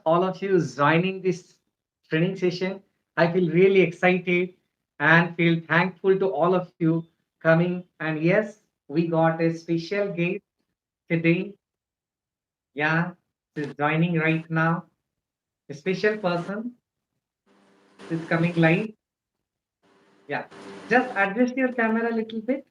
all of you joining this training session. I feel really excited and feel thankful to all of you coming. And yes, we got a special guest today. Yeah, is joining right now. A special person is coming live. Yeah, just adjust your camera a little bit.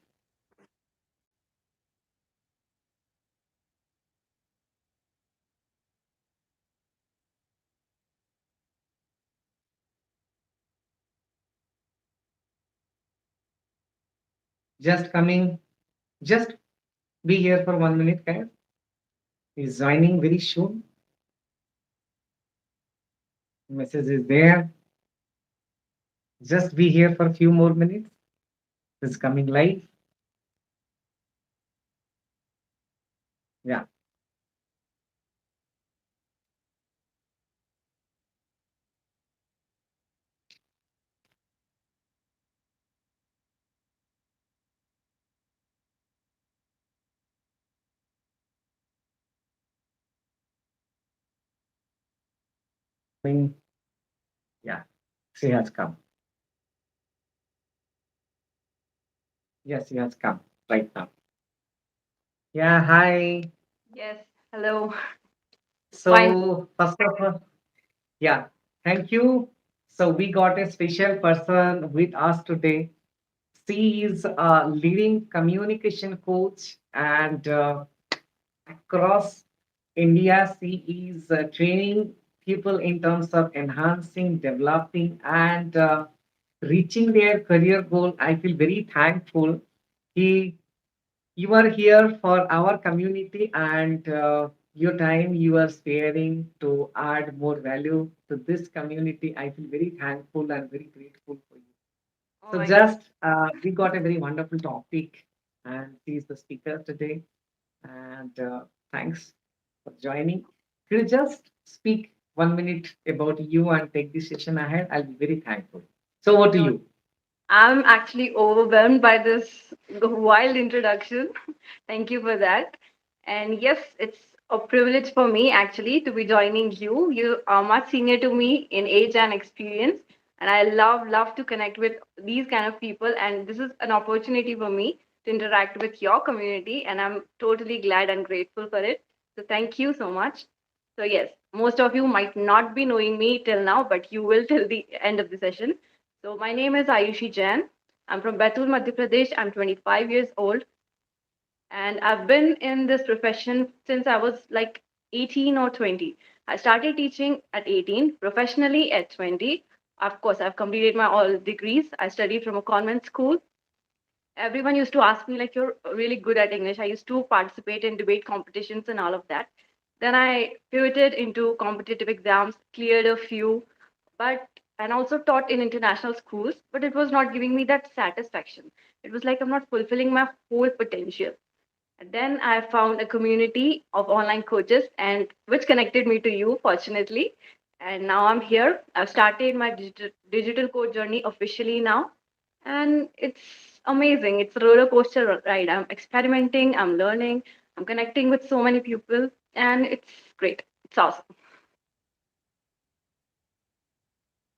Just coming. Just be here for 1 minute, guys. He's joining very soon. Message is there. Just be here for a few more minutes. It's coming live. Yeah. Coming. Yeah. She has come. Yes, she has come right now. Yeah. Hi. Yes, hello. Fine. So first of all, yeah. Thank you. So we got a special person with us today. She is a leading communication coach and across India, she is training people in terms of enhancing, developing, and reaching their career goal. I feel very thankful. He, you are here for our community, and your time you are sparing to add more value to this community. I feel very thankful and very grateful for you. Oh So, my God. just we got a very wonderful topic, and he is the speaker today. And thanks for joining. Could you just speak 1 minute about you and take this session ahead? I'll be very thankful. So, over to Sure. you. I'm actually overwhelmed by this wild introduction. Thank you for that. And yes, it's a privilege for me actually to be joining you. You are much senior to me in age and experience, and I love to connect with these kind of people. And this is an opportunity for me to interact with your community, and I'm totally glad and grateful for it. So thank you so much. So yes, most of you might not be knowing me till now, but you will till the end of the session. So my name is Ayushi Jain. I'm from Batul, Madhya Pradesh. I'm 25 years old, and I've been in this profession since I was like 18 or 20. I started teaching at 18, professionally at 20. Of course, I've completed my all degrees. I studied from a convent school. Everyone used to ask me like, you're really good at English. I used to participate in debate competitions and all of that. Then I pivoted into competitive exams, cleared a few, but and also taught in international schools, but it was not giving me that satisfaction. It was like I'm not fulfilling my whole potential. And then I found a community of online coaches, and which connected me to you, fortunately. And now I'm here. I've started my digital coach journey officially now, and it's amazing. It's a roller coaster ride. I'm experimenting, I'm learning, I'm connecting with so many people, and it's great. It's awesome.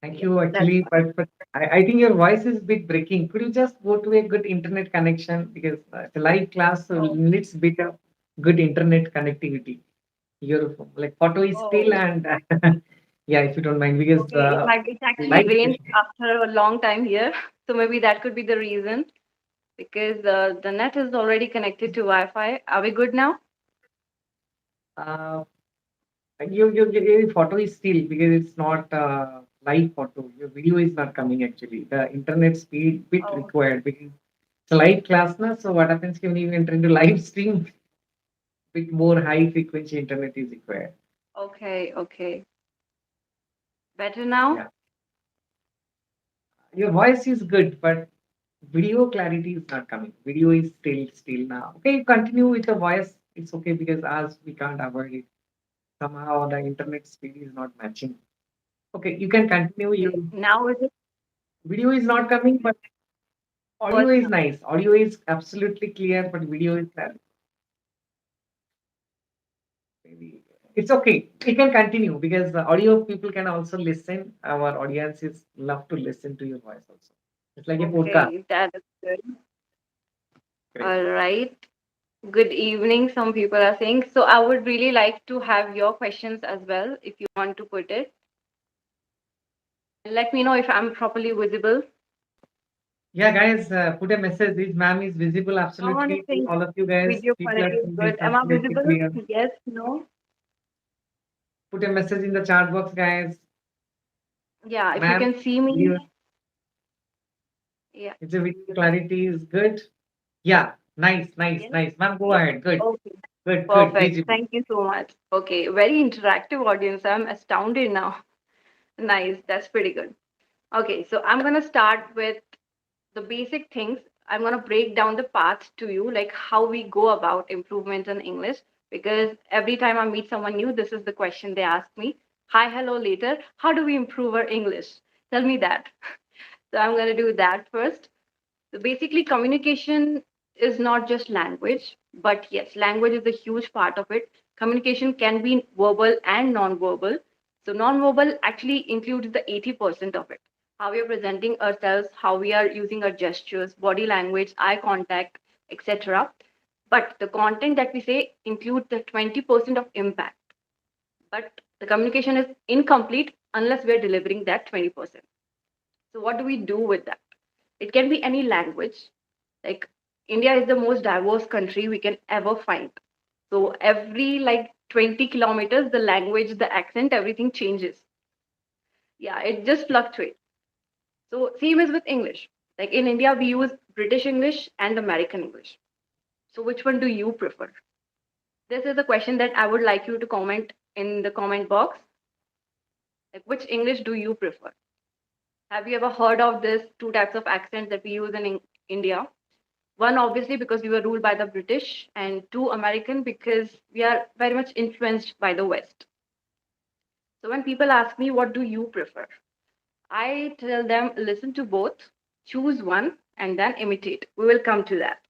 Thank Yes, you. that's Actually, but I think your voice is a bit breaking. Could you just go to a good internet connection because it's a live class, so oh, needs bit of good internet connectivity. Your like photo is still oh, and yeah, if you don't mind, because okay. It's actually live rained session. after a long time here, so maybe that could be the reason because the net is already connected to Wi-Fi. Are we good now? Uh, your photo is still because it's not live photo. Your video is not coming actually. The internet speed bit Oh, required because it's a live class now. So what happens when you enter into live stream, bit more high frequency internet is required. okay, okay. Better now? Yeah, your voice is good, but video clarity is not coming. Video is still now. Okay, continue with the voice. It's okay because as we can't avoid it, somehow the internet speed is not matching. Okay, you can continue. Your Okay. Now is it video is not coming, but audio worse is now? nice. Audio is absolutely clear, but video is maybe It's okay. We can continue because the audio people can also listen. Our audience is love to listen to your voice also. It's like a podcast. Okay, that is good. Great. All right. Good evening, some people are saying. So I would really like to have your questions as well if you want to put it. And let me know if I'm properly visible. Yeah, guys, put a message. This ma'am is visible Someone is absolutely to saying all of you guys. video People are quality is saying good. it's Am I absolutely visible? clear. Yes, no? Put a message in the chat box, guys. Yeah, if you Ma'am, can see me. video, Yeah. is the video clarity is good? Yeah, nice, nice, Yes. nice. Ma'am, go Yes. ahead. Good, Okay. good, Perfect. visible. Thank you so much. Okay. Very interactive audience. I'm astounded now. Nice. That's pretty good. Okay. So I'm going to start with the basic things. I'm going to break down the path to you, like how we go about improvement in English. Because every time I meet someone new, this is the question they ask me. Hi, hello, later. How do we improve our English? Tell me that. So I'm going to do that first. So basically, communication is not just language, but yes, language is a huge part of it. Communication can be verbal and non-verbal. So non-verbal actually includes the 80% of it. How we are presenting ourselves, how we are using our gestures, body language, eye contact, etc. But the content that we say includes the 20% of impact. But the communication is incomplete unless we are delivering that 20%. So what do we do with that? It can be any language. Like India is the most diverse country we can ever find. So every like 20 kilometers, the language, the accent, everything changes. Yeah, it just fluctuates. So same is with English. Like in India, we use British English and American English. So which one do you prefer? This is a question that I would like you to comment in the comment box. Like which English do you prefer? Have you ever heard of this two types of accents that we use in India? One, obviously, because we were ruled by the British, and two, American, because we are very much influenced by the West. So when people ask me, what do you prefer? I tell them, listen to both, choose one, and then imitate. We will come to that.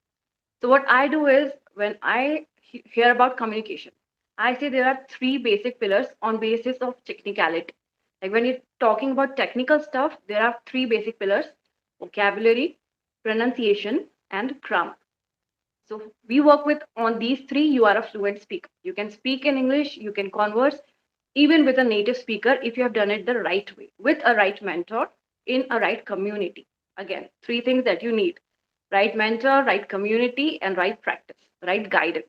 So what I do is when I hear about communication, I say there are three basic pillars on basis of technicality. Like when you're talking about technical stuff, there are three basic pillars: vocabulary, pronunciation, and grammar. So we work with on these three, you are a fluent speaker. You can speak in English, you can converse even with a native speaker if you have done it the right way, with a right mentor in a right community. Again, three things that you need: right mentor, right community, and right practice, right guidance.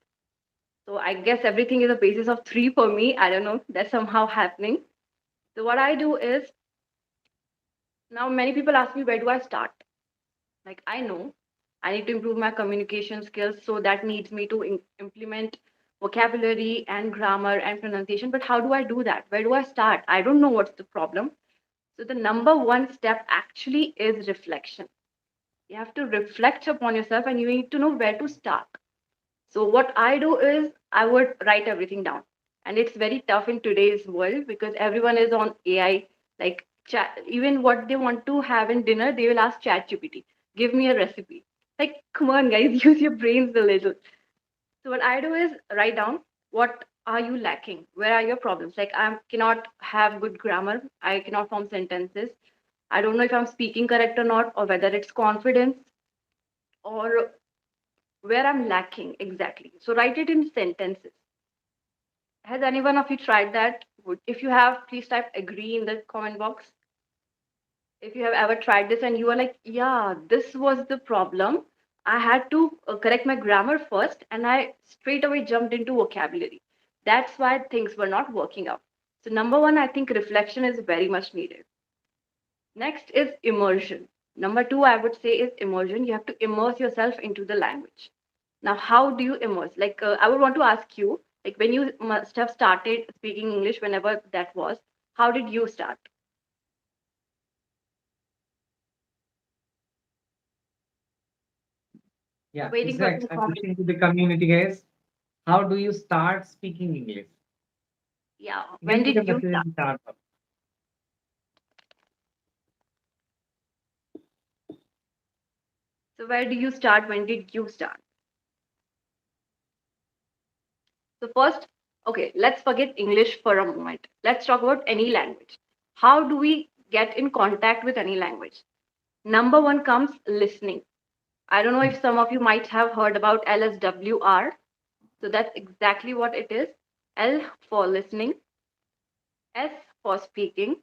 So I guess everything is a basis of three for me. I don't know, that's somehow happening. So what I do is now many people ask me, where do I start? Like I know I need to improve my communication skills, so that needs me to implement vocabulary and grammar and pronunciation. But how do I do that? Where do I start? I don't know what's the problem. So the number one step actually is reflection. You have to reflect upon yourself and you need to know where to start. So what I do is I would write everything down. And it's very tough in today's world because everyone is on AI. Like chat, even what they want to have in dinner, they will ask ChatGPT, give me a recipe. Like, come on, guys, use your brains a little. So what I do is write down what are you lacking? Where are your problems? Like I cannot have good grammar. I cannot form sentences. I don't know if I'm speaking correct or not, or whether it's confidence or where I'm lacking exactly. So write it in sentences. Has anyone of you tried that? If you have, please type agree in the comment box. If you have ever tried this and you are like, yeah, this was the problem. I had to correct my grammar first and I straight away jumped into vocabulary. That's why things were not working out. So, number one, I think reflection is very much needed. Next is immersion. Number two, I would say, is immersion. You have to immerse yourself into the language. Now, how do you immerse? Like, I would want to ask you, like, when you must have started speaking English, whenever that was, how did you start? Yeah, Waiting for exact. some I'm comments. listening to the community, guys. How do you start speaking English? Yeah, You when can put a did you message in start? the chat box. So, where do you start? When did you start? So, first, Okay, let's forget English for a moment. Let's talk about any language. How do we get in contact with any language? Number one comes listening. I don't know if some of you might have heard about LSWR. So that's exactly what it is. L for listening, S for speaking,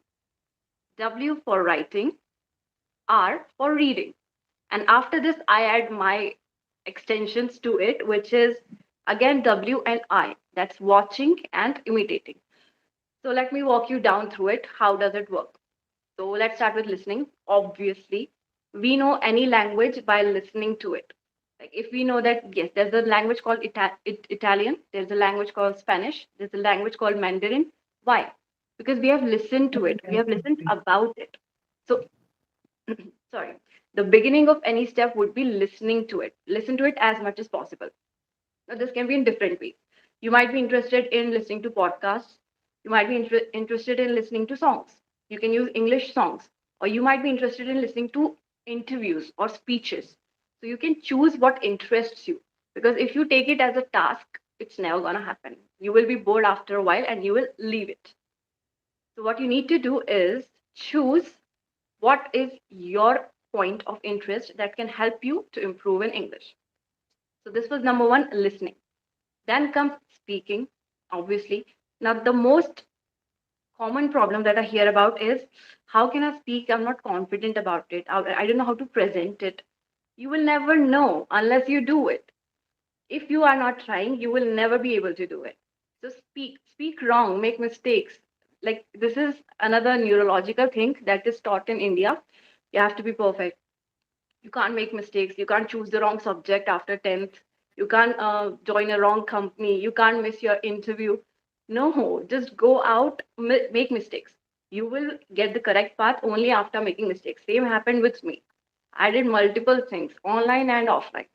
W for writing, R for reading. And after this, I add my extensions to it, which is again W and I. That's watching and imitating. So let me walk you down through it. How does it work? So let's start with listening. Obviously, we know any language by listening to it. Like if we know that yes, there's a language called Italian, there's a language called Spanish, there's a language called Mandarin. Why? Because we have listened to it. We have listened about it. So sorry. The beginning of any step would be listening to it. Listen to it as much as possible. Now, this can be in different ways. You might be interested in listening to podcasts. You might be interested in listening to songs. You can use English songs. Or you might be interested in listening to interviews or speeches. So you can choose what interests you. Because if you take it as a task, it's never going to happen. You will be bored after a while and you will leave it. So, what you need to do is choose what is your point of interest that can help you to improve in English. So, this was number one, listening. Then comes speaking, obviously. Now, the most common problem that I hear about is how can I speak? I'm not confident about it. I don't know how to present it. You will never know unless you do it. If you are not trying, you will never be able to do it. So speak wrong, make mistakes. Like this is another neurological thing that is taught in India. You have to be perfect. You can't make mistakes. You can't choose the wrong subject after 10th. You can't join a wrong company. You can't miss your interview. No, just go out, make mistakes. You will get the correct path only after making mistakes. Same happened with me. I did multiple things, online and offline.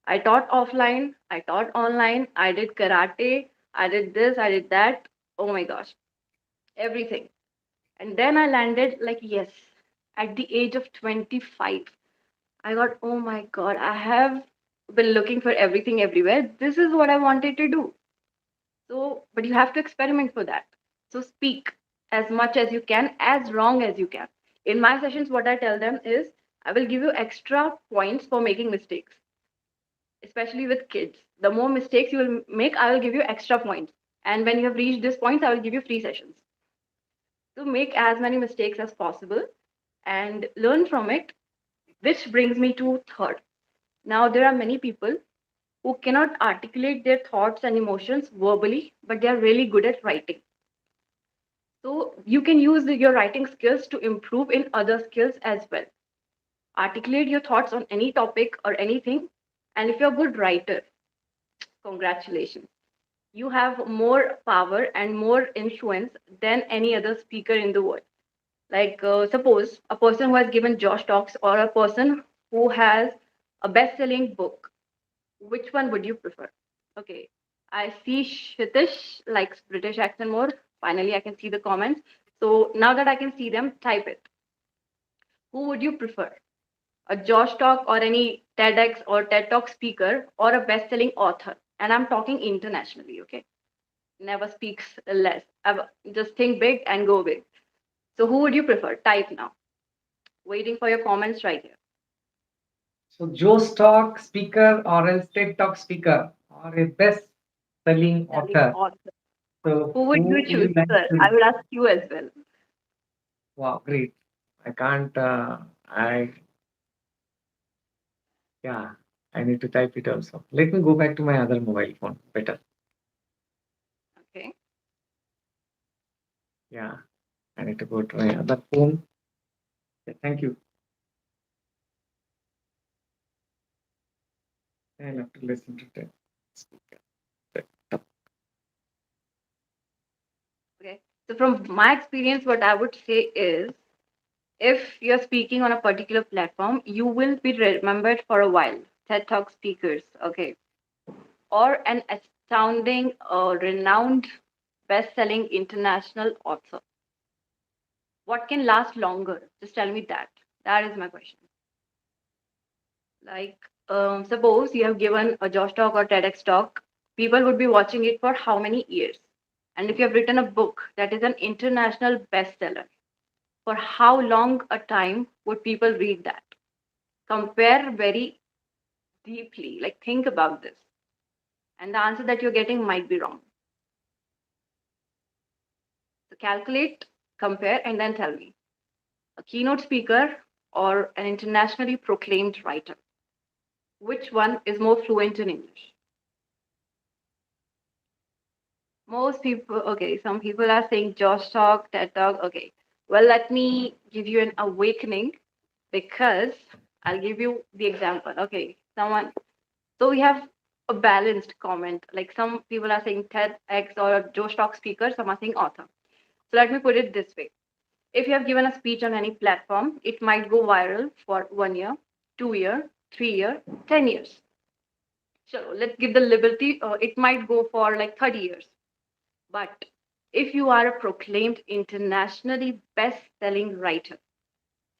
I taught offline, I taught online, I did karate, I did this, I did that. Oh my gosh, everything. And then I landed like, yes, at the age of 25. I got, oh my God, I have been looking for everything everywhere. This is what I wanted to do. So, but you have to experiment for that. So, speak as much as you can, as wrong as you can. In my sessions, what I tell them is I will give you extra points for making mistakes, especially with kids. The more mistakes you will make, I will give you extra points. And when you have reached this point, I will give you free sessions. So, make as many mistakes as possible and learn from it, which brings me to third. Now, there are many people who cannot articulate their thoughts and emotions verbally, but they are really good at writing. So you can use your writing skills to improve in other skills as well. Articulate your thoughts on any topic or anything. And if you're a good writer, congratulations. You have more power and more influence than any other speaker in the world. Like, suppose a person who has given Josh talks or a person who has a best selling book. Which one would you prefer? Okay, I see Shitish likes British accent more. Finally, I can see the comments. So now that I can see them, type it. Who would you prefer? A Josh Talk or any TEDx or TED Talk speaker or a best-selling author? And I'm talking internationally, okay? Never speaks less. Just think big and go big. So who would you prefer? Type now. Waiting for your comments right here. So Joe's Talk speaker or else TED Talk speaker or a best-selling Selling author. author. So Who would who you would choose, you like sir? I to? would ask you as well. Wow, great. I can't. Yeah, I need to type it also. Let me go back to my other mobile phone. Better. Okay. Yeah, I need to go to my other phone. Yeah, thank you. I have to listen to that speaker. Okay. So from my experience, what I would say is if you're speaking on a particular platform, you will be remembered for a while. TED Talk speakers, okay, or an astounding, renowned, best-selling international author. What can last longer? Just tell me that. That is my question. Like, suppose you have given a Josh talk or TEDx talk, people would be watching it for how many years? And if you have written a book that is an international bestseller, for how long a time would people read that? Compare very deeply, like think about this. And the answer that you're getting might be wrong. So calculate, compare, and then tell me. A keynote speaker or an internationally proclaimed writer? Which one is more fluent in English? Most people, okay, some people are saying Josh Talk, TED Talk. Okay, well, let me give you an awakening because I'll give you the example. Okay, someone, so we have a balanced comment. Like some people are saying TEDx or Josh Talk speaker, some are saying author. So let me put it this way. If you have given a speech on any platform, it might go viral for 1 year, 2 year, 3 year, 10 years. So let's give the liberty, it might go for like 30 years. But if you are a proclaimed internationally best-selling writer,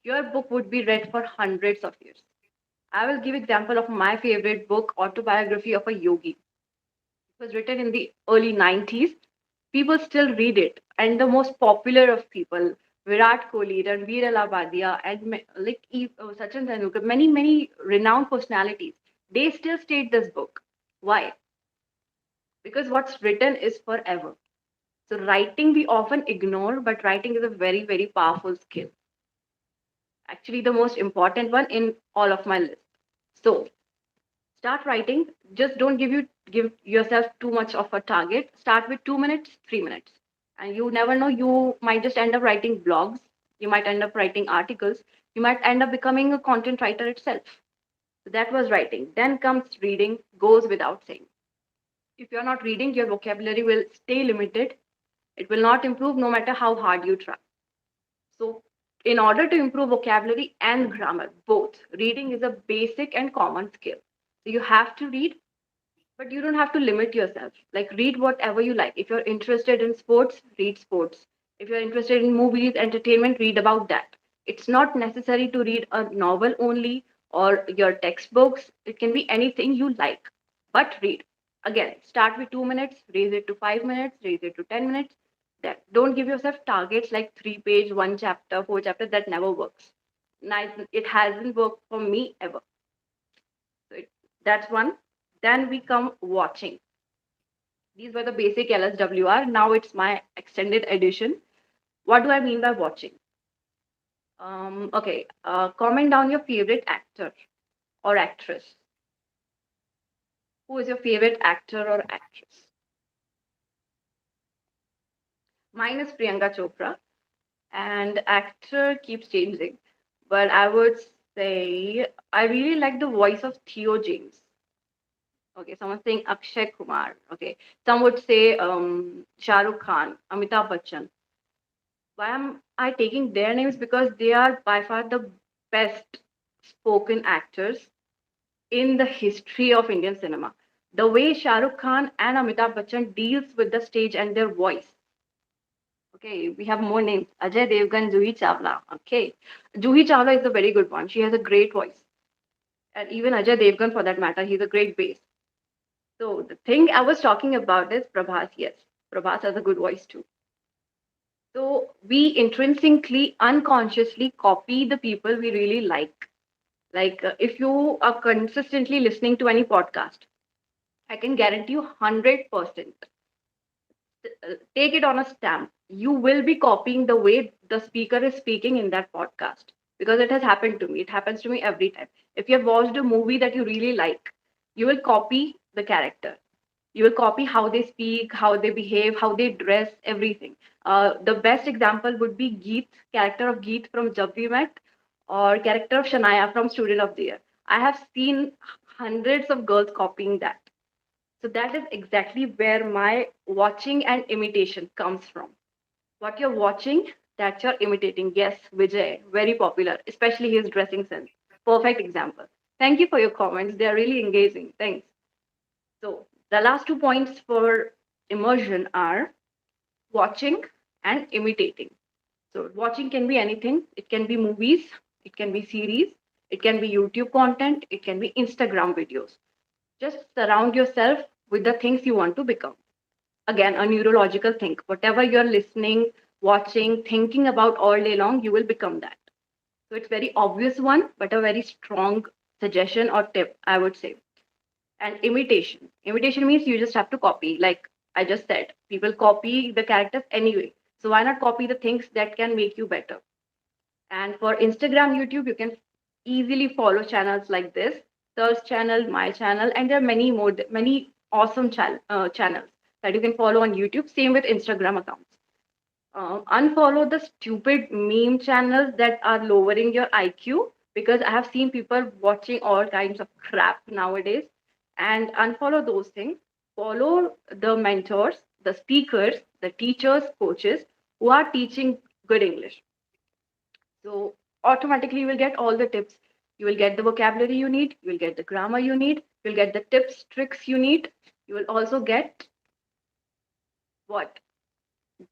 your book would be read for hundreds of years. I will give example of my favorite book, Autobiography of a Yogi. It was written in the early 90s. People still read it, and the most popular of people, Virat Kohli, Ranveer Alabadia, and Sachin Tendulkar, many renowned personalities, they still state this book. Why? Because what's written is forever. So writing we often ignore, but writing is a very powerful skill. Actually, the most important one in all of my list. So start writing. Just don't give yourself too much of a target. Start with 2 minutes, 3 minutes, and you never know. You might just end up writing blogs. You might end up writing articles. You might end up becoming a content writer itself. So that was writing. Then comes reading. Goes without saying. If you're not reading, your vocabulary will stay limited. It will not improve no matter how hard you try. So, in order to improve vocabulary and grammar, both, reading is a basic and common skill. So, you have to read, but you don't have to limit yourself. Like, read whatever you like. If you're interested in sports, read sports. If you're interested in movies, entertainment, read about that. It's not necessary to read a novel only or your textbooks. It can be anything you like, but read. Again, start with 2 minutes, raise it to 5 minutes, raise it to 10 minutes. That don't give yourself targets like 3 page, one chapter, four chapters. That never works. It hasn't worked for me ever. So that's one. Then we come watching. These were the basic LSWR. Now it's my extended edition. What do I mean by watching? Okay, comment down your favorite actor or actress. Who is your favorite actor or actress? Mine is Priyanka Chopra, and actor keeps changing. But I would say I really like the voice of Theo James. Okay, someone saying Akshay Kumar. Okay, some would say Shah Rukh Khan, Amitabh Bachchan. Why am I taking their names? Because they are by far the best spoken actors in the history of Indian cinema. The way Shah Rukh Khan and Amitabh Bachchan deals with the stage and their voice. Okay, we have more names. Ajay Devgan, Juhi Chawla. Okay, Juhi Chawla is a very good one. She has a great voice. And even Ajay Devgan for that matter, he's a great bass. So the thing I was talking about is Prabhas. Yes, Prabhas has a good voice too. So we intrinsically, unconsciously copy the people we really like. Like if you are consistently listening to any podcast, I can guarantee you 100%. Take it on a stamp. You will be copying the way the speaker is speaking in that podcast because it has happened to me. It happens to me every time. If you have watched a movie that you really like, you will copy the character. You will copy how they speak, how they behave, how they dress, everything. The best example would be Geet, character of Geet from Jab We Met, or character of Shania from Student of the Year. I have seen hundreds of girls copying that. So that is exactly where my watching and imitation comes from. What you're watching, that you're imitating. Yes, Vijay, very popular, especially his dressing sense. Perfect example. Thank you for your comments. They are really engaging. Thanks. So the last 2 points for immersion are watching and imitating. So watching can be anything. It can be movies, it can be series, it can be YouTube content, it can be Instagram videos. Just surround yourself with the things you want to become. Again, a neurological thing. Whatever you're listening, watching, thinking about all day long, you will become that. So it's very obvious one, but a very strong suggestion or tip, I would say. And imitation. Imitation means you just have to copy. Like I just said, people copy the characters anyway. So why not copy the things that can make you better? And for Instagram, YouTube, you can easily follow channels like this, Search channel, my channel, and there are many more, many awesome channels that you can follow on YouTube. Same with Instagram accounts. Unfollow the stupid meme channels that are lowering your IQ, because I have seen people watching all kinds of crap nowadays, and unfollow those things. Follow the mentors, the speakers, the teachers, coaches who are teaching good English. So automatically you will get all the tips. You will get the vocabulary you need, you will get the grammar you need, you will get the tips, tricks you need. You will also get what?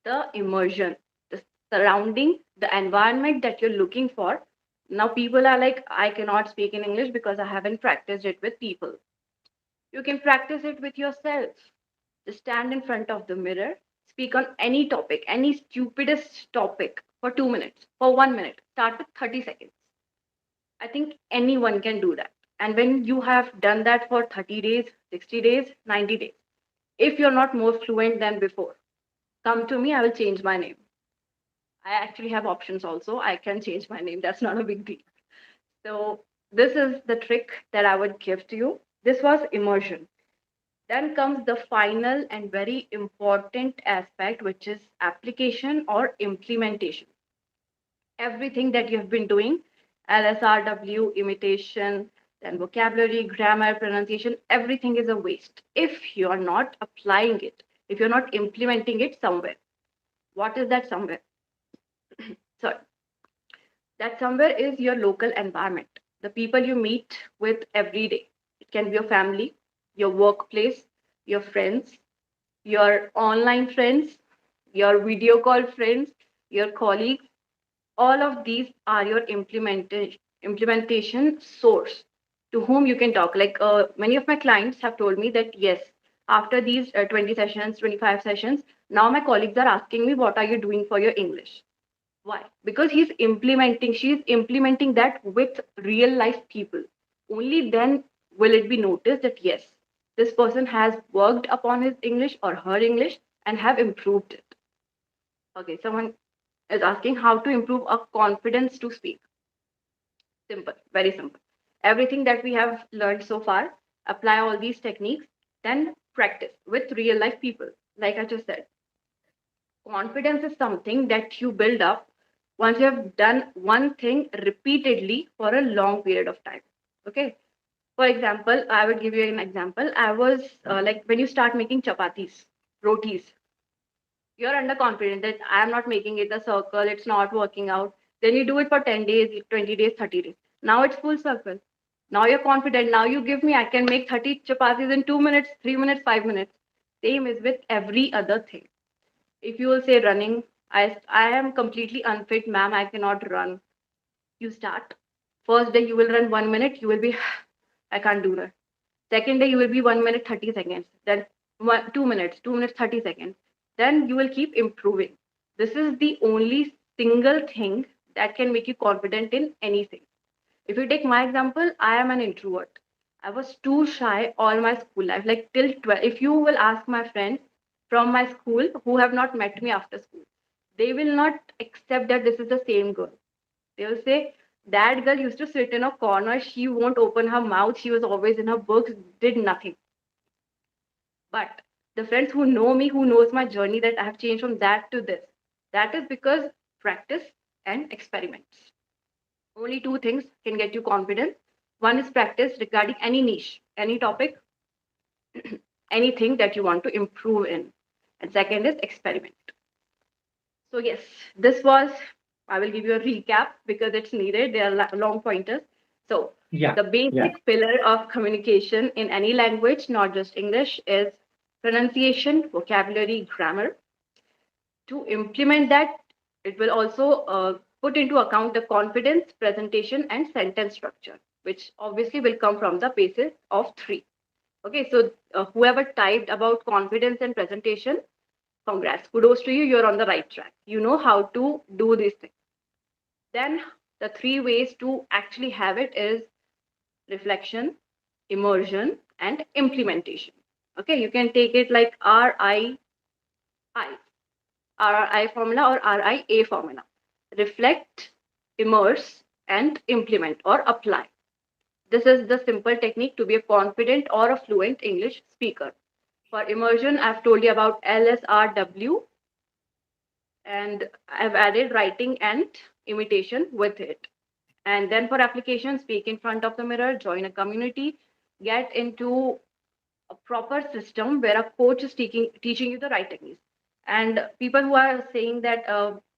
The immersion, the surrounding, the environment that you're looking for. Now people are like, I cannot speak in English because I haven't practiced it with people. You can practice it with yourself. Just stand in front of the mirror, speak on any topic, any stupidest topic for 2 minutes, for 1 minute. Start with 30 seconds. I think anyone can do that. And when you have done that for 30 days, 60 days, 90 days, if you're not more fluent than before, come to me, I will change my name. I actually have options also. I can change my name. That's not a big deal. So, this is the trick that I would give to you. This was immersion. Then comes the final and very important aspect, which is application or implementation. Everything that you have been doing, LSRW, imitation, then vocabulary, grammar, pronunciation, everything is a waste if you're not applying it, if you're not implementing it somewhere. What is that somewhere? So, that somewhere is your local environment, the people you meet with every day. It can be your family, your workplace, your friends, your online friends, your video call friends, your colleagues. All of these are your implementation source to whom you can talk. Like many of my clients have told me that yes, after these 20 sessions, 25 sessions, now my colleagues are asking me, what are you doing for your English? Why? Because she's implementing that with real life people. Only then will it be noticed that yes, this person has worked upon his English or her English and have improved it. Okay, someone is asking how to improve our confidence to speak. Simple, very simple. Everything that we have learned so far, apply all these techniques, then practice with real life people. Like I just said, confidence is something that you build up once you have done one thing repeatedly for a long period of time. Okay. For example, I would give you an example. I was like when you start making chapatis, rotis, you're underconfident that I'm not making it a circle, it's not working out. Then you do it for 10 days, 20 days, 30 days. Now it's full circle. Now you're confident. Now you give me, I can make 30 chapatis in 2 minutes, 3 minutes, 5 minutes. Same is with every other thing. If you will say running, I am completely unfit, ma'am, I cannot run. You start. First day you will run 1 minute, you will be, I can't do that. Second day you will be 1 minute 30 seconds. Then 2 minutes, 2 minutes 30 seconds. Then you will keep improving. This is the only single thing that can make you confident in anything. If you take my example, I am an introvert. I was too shy all my school life, like till 12. If you will ask my friends from my school who have not met me after school, they will not accept that this is the same girl. They will say, that girl used to sit in a corner, she won't open her mouth, she was always in her books, did nothing. But the friends who know me, who knows my journey, that I have changed from that to this, that is because practice and experiments. Only two things can get you confidence. One is practice regarding any niche, any topic, anything that you want to improve in. And second is experiment. So, yes, this was, I will give you a recap because it's needed. There are long pointers. So, Yeah, the yeah, basic pillar of communication in any language, not just English, is pronunciation, vocabulary, grammar. To implement that, it will also put into account the confidence, presentation, and sentence structure, which obviously will come from the basis of three. Okay, so whoever typed about confidence and presentation, congrats, kudos to you. You're on the right track. You know how to do these things. Then the three ways to actually have it is reflection, immersion, and implementation. Okay, you can take it like RII formula or RIA formula. Reflect, immerse, and implement or apply. This is the simple technique to be a confident or a fluent English speaker. For immersion, I've told you about LSRW, and I've added writing and imitation with it. And then for application, speak in front of the mirror, join a community, get into a proper system where a coach is teaching you the right techniques. And people who are saying that,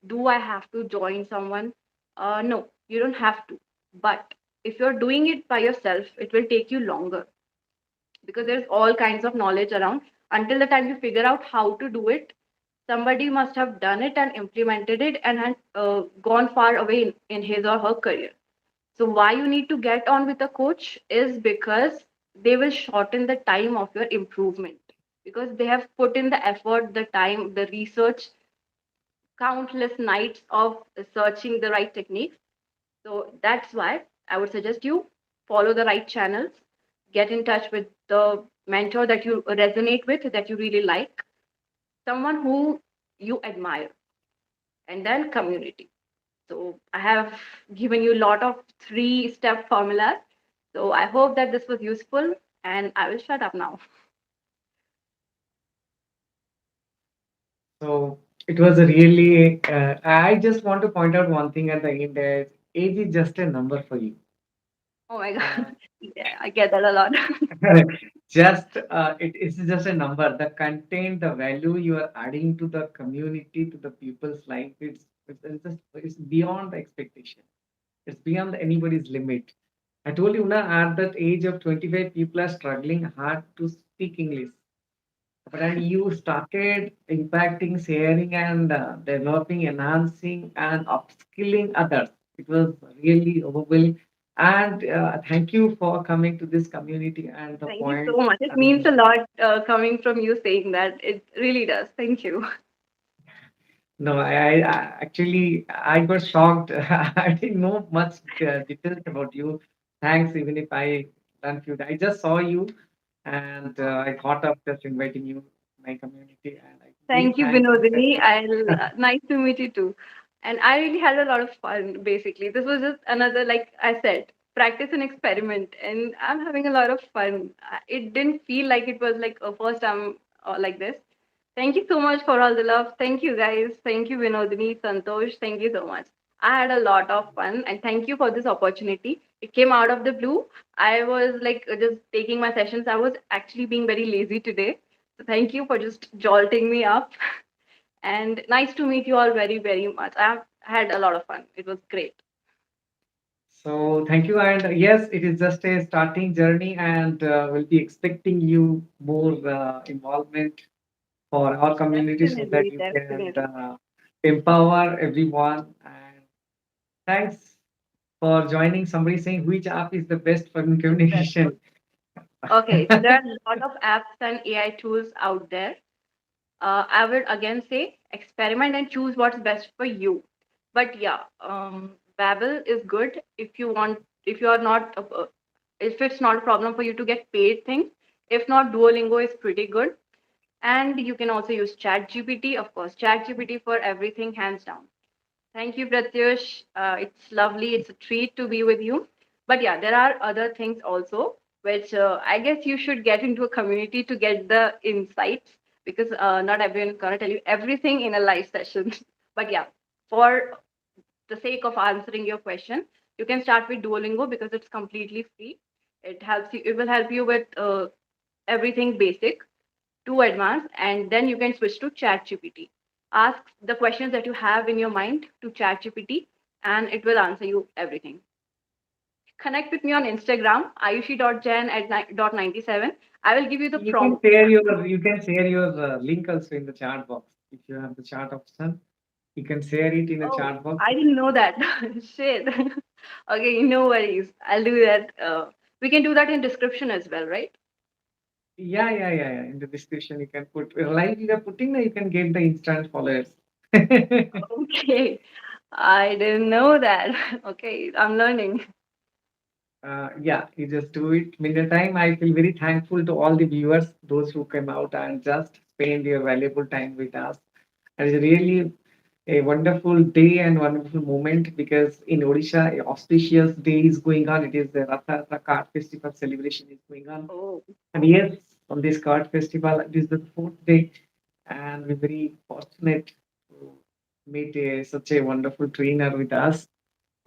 do I have to join someone? No, you don't have to. But if you're doing it by yourself, it will take you longer because there's all kinds of knowledge around. Until the time you figure out how to do it, somebody must have done it and implemented it and had gone far away in his or her career. So why you need to get on with a coach is because they will shorten the time of your improvement because they have put in the effort, the time, the research, countless nights of searching the right techniques. So that's why I would suggest you follow the right channels, get in touch with the mentor that you resonate with, that you really like, someone who you admire, and then community. So I have given you a lot of three-step formulas. So I hope that this was useful, and I will shut up now. So it was a really, I just want to point out one thing at the end that age is just a number for you. Oh my God. Uh, Yeah, I get that a lot. just it is just a number. The content, the value you are adding to the community, to the people's life, it's just it's beyond the expectation. It's beyond anybody's limit. I told you, na, at that age of 25, people are struggling hard to speak English. But then you started impacting, sharing, and developing, enhancing, and upskilling others. It was really overwhelming. And thank you for coming to this community and the Thank you so points. much. It means a lot coming from you saying that. It really does. Thank you. No, actually I got shocked. I didn't know much details about you. Thanks, even if I confused. I just saw you, and I thought of just inviting you to my community, and I really Thank you, thanks. Vinodini. I'll nice to meet you too. And I really had a lot of fun. Basically, this was just another, like I said, practice and experiment, and I'm having a lot of fun. It didn't feel like it was like a first time like this. Thank you so much for all the love. Thank you, guys. Thank you, Vinodini, Santosh. Thank you so much. I had a lot of fun, and thank you for this opportunity. It came out of the blue. I was like just taking my sessions. I was actually being very lazy today. So thank you for just jolting me up. And nice to meet you all very, very much. I've had a lot of fun. It was great. So thank you, and yes, it is just a starting journey, and we'll be expecting you more involvement for our community so that Definitely, you can definitely. empower everyone. And thanks for joining. Somebody saying which app is the best for Best one. communication. Okay, so there are a lot of apps and AI tools out there. I would again say experiment and choose what's best for you. But yeah, Babel is good if you want, if you are not, if it's not a problem for you to get paid things. If not, Duolingo is pretty good. And you can also use ChatGPT, of course, ChatGPT for everything, hands down. Thank you, Pratyush. It's lovely. It's a treat to be with you. But yeah, there are other things also, which I guess you should get into a community to get the insights because not everyone is going to tell you everything in a live session. But yeah, for the sake of answering your question, you can start with Duolingo because it's completely free. It helps you, it will help you with everything basic to advanced, and then you can switch to ChatGPT. Ask the questions that you have in your mind to ChatGPT, and it will answer you everything. Connect with me on Instagram, ayushi.jan at dot 97. I will give you the prompt. You can share your link also in the chat box. If you have the chat option, you can share it in the Oh, chat box. I didn't know that. Shit. Okay, no worries. I'll do that. We can do that in description as well, right? Yeah, yeah, yeah, yeah. In the description, you can put like you are putting, you can get the instant followers. Okay, I didn't know that. Okay, I'm learning. Yeah, you just do it. Meantime, I feel very thankful to all the viewers, those who came out and just spend your valuable time with us. And it's really a wonderful day and wonderful moment because in Odisha, a auspicious day is going on. It is the Ratha Card Festival celebration is going on. Oh, And yes, on this card festival, it is the fourth day, and we're very fortunate to meet such a wonderful trainer with us.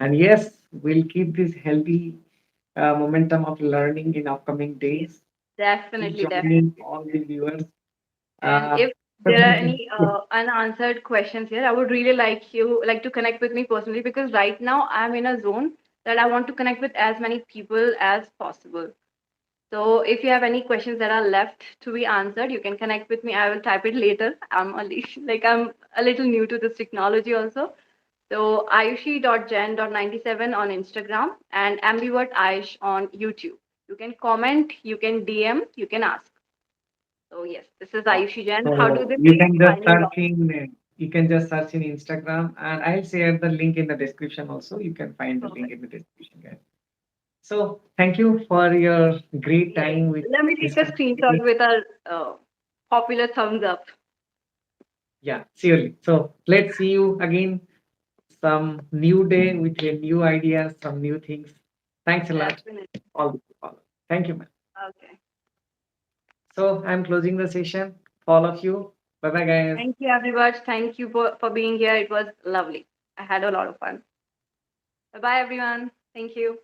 And yes, we'll keep this healthy momentum of learning in upcoming yes, days. Keep definitely, joining definitely. all the viewers. And Uh, if there are definitely. any unanswered questions here, I would really like to connect with me personally because right now I'm in a zone that I want to connect with as many people as possible. So if you have any questions that are left to be answered, you can connect with me. I will type it later. I'm a little new to this technology also. So ayushi.jen.97 on Instagram and ambivert Ayush on YouTube. You can comment, you can DM, you can ask. So yes, this is Uh, Ayushi Jain. How do So they you say can just signing search off? in Instagram, and I'll share the link in the description also. You can find the link Perfect. in the description, guys. So thank you for your great Yes. time with Let me this take a screenshot community. with our popular thumbs up. Yeah, surely. So let's see you again some new day with a new ideas, some new things. Thanks a lot. Definitely. All. Thank you, man. Okay. So I'm closing the session. All of you. Bye bye, guys. Thank you, everybody. Thank you for being here. It was lovely. I had a lot of fun. Bye bye, everyone. Thank you.